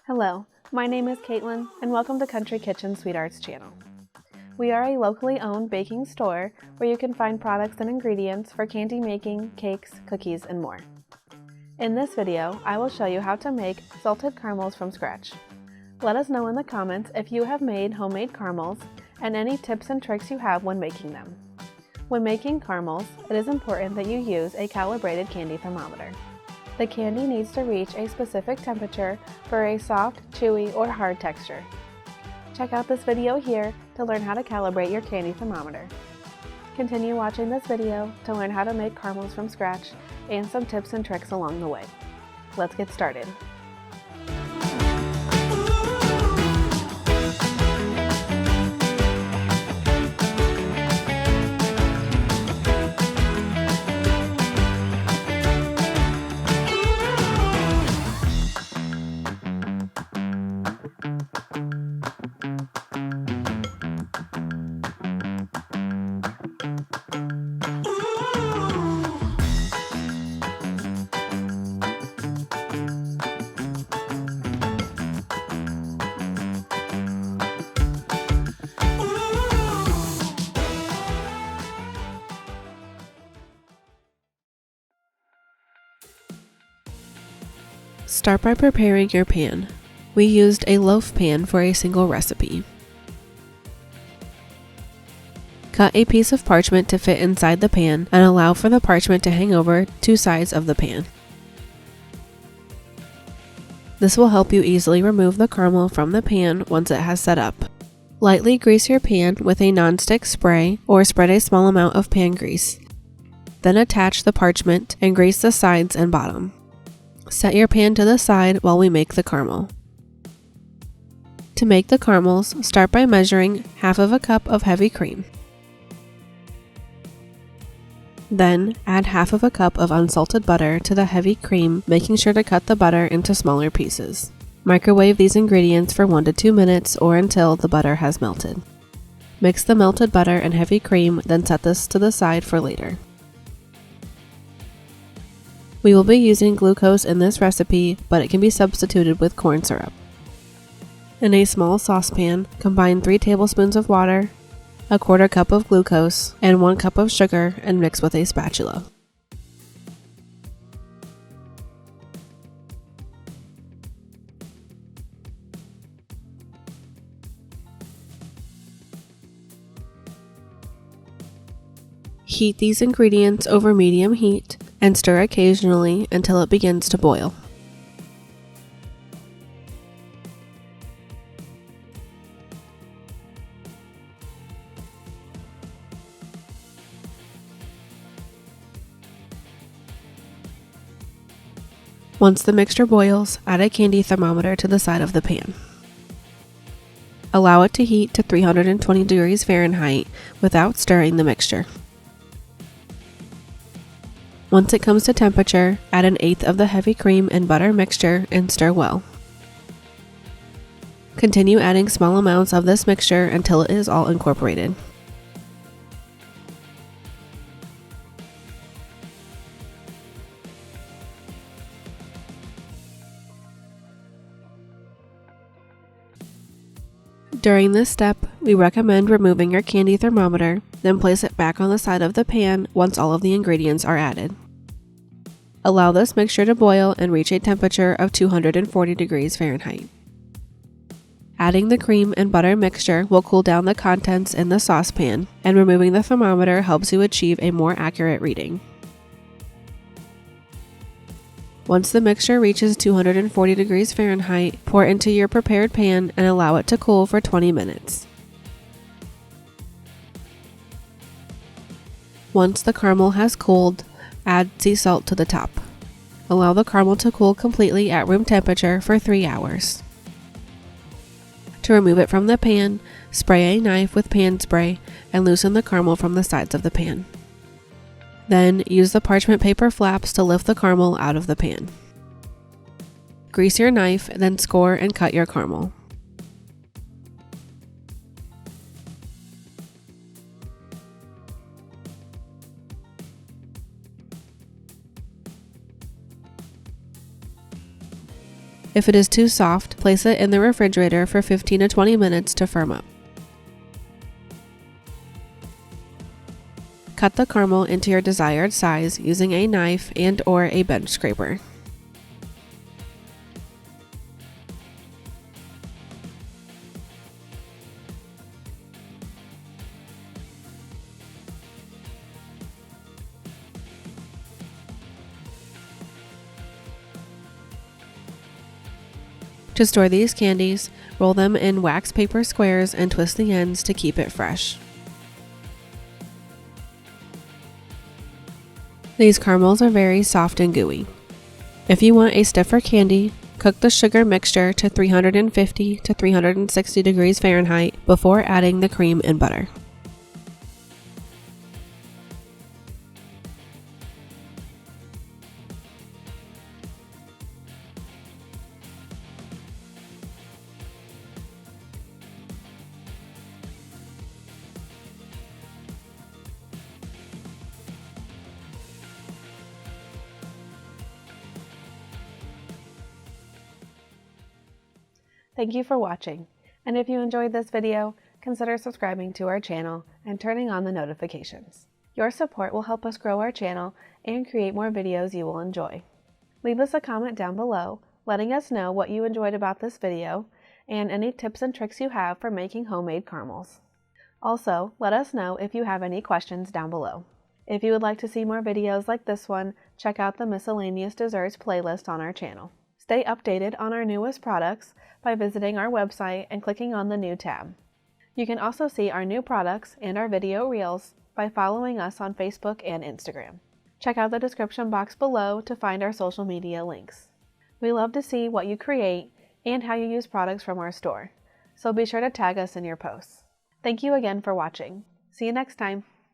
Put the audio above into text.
Hello, my name is Caitlin, and welcome to Country Kitchen Sweet Arts channel. We are a locally owned baking store where you can find products and ingredients for candy making, cakes, cookies, and more. In this video, I will show you how to make salted caramels from scratch. Let us know in the comments if you have made homemade caramels and any tips and tricks you have when making them. When making caramels, it is important that you use a calibrated candy thermometer. The candy needs to reach a specific temperature for a soft, chewy, or hard texture. Check out this video here to learn how to calibrate your candy thermometer. Continue watching this video to learn how to make caramels from scratch and some tips and tricks along the way. Let's get started. Start by preparing your pan. We used a loaf pan for a single recipe. Cut a piece of parchment to fit inside the pan and allow for the parchment to hang over two sides of the pan. This will help you easily remove the caramel from the pan once it has set up. Lightly grease your pan with a non-stick spray or spread a small amount of pan grease. Then attach the parchment and grease the sides and bottom. Set your pan to the side while we make the caramel. To make the caramels, start by measuring half of a cup of heavy cream. Then, add half of a cup of unsalted butter to the heavy cream, making sure to cut the butter into smaller pieces. Microwave these ingredients for 1 to 2 minutes or until the butter has melted. Mix the melted butter and heavy cream, then set this to the side for later. We will be using glucose in this recipe, but it can be substituted with corn syrup. In a small saucepan, combine 3 tablespoons of water, a 1/4 cup of glucose, and 1 cup of sugar and mix with a spatula. Heat these ingredients over medium heat and stir occasionally until it begins to boil. Once the mixture boils, add a candy thermometer to the side of the pan. Allow it to heat to 320 degrees Fahrenheit without stirring the mixture. Once it comes to temperature, add 1/8 of the heavy cream and butter mixture and stir well. Continue adding small amounts of this mixture until it is all incorporated. During this step, we recommend removing your candy thermometer, then place it back on the side of the pan once all of the ingredients are added. Allow this mixture to boil and reach a temperature of 240 degrees Fahrenheit. Adding the cream and butter mixture will cool down the contents in the saucepan, and removing the thermometer helps you achieve a more accurate reading. Once the mixture reaches 240 degrees Fahrenheit, pour into your prepared pan and allow it to cool for 20 minutes. Once the caramel has cooled, add sea salt to the top. Allow the caramel to cool completely at room temperature for 3 hours. To remove it from the pan, spray a knife with pan spray and loosen the caramel from the sides of the pan. Then, use the parchment paper flaps to lift the caramel out of the pan. Grease your knife, then score and cut your caramel. If it is too soft, place it in the refrigerator for 15 to 20 minutes to firm up. Cut the caramel into your desired size using a knife and/or a bench scraper. To store these candies, roll them in wax paper squares and twist the ends to keep it fresh. These caramels are very soft and gooey. If you want a stiffer candy, cook the sugar mixture to 350 to 360 degrees Fahrenheit before adding the cream and butter. Thank you for watching, and if you enjoyed this video, consider subscribing to our channel and turning on the notifications. Your support will help us grow our channel and create more videos you will enjoy. Leave us a comment down below, letting us know what you enjoyed about this video and any tips and tricks you have for making homemade caramels. Also, let us know if you have any questions down below. If you would like to see more videos like this one, check out the miscellaneous desserts playlist on our channel. Stay updated on our newest products by visiting our website and clicking on the new tab. You can also see our new products and our video reels by following us on Facebook and Instagram. Check out the description box below to find our social media links. We love to see what you create and how you use products from our store, so be sure to tag us in your posts. Thank you again for watching. See you next time.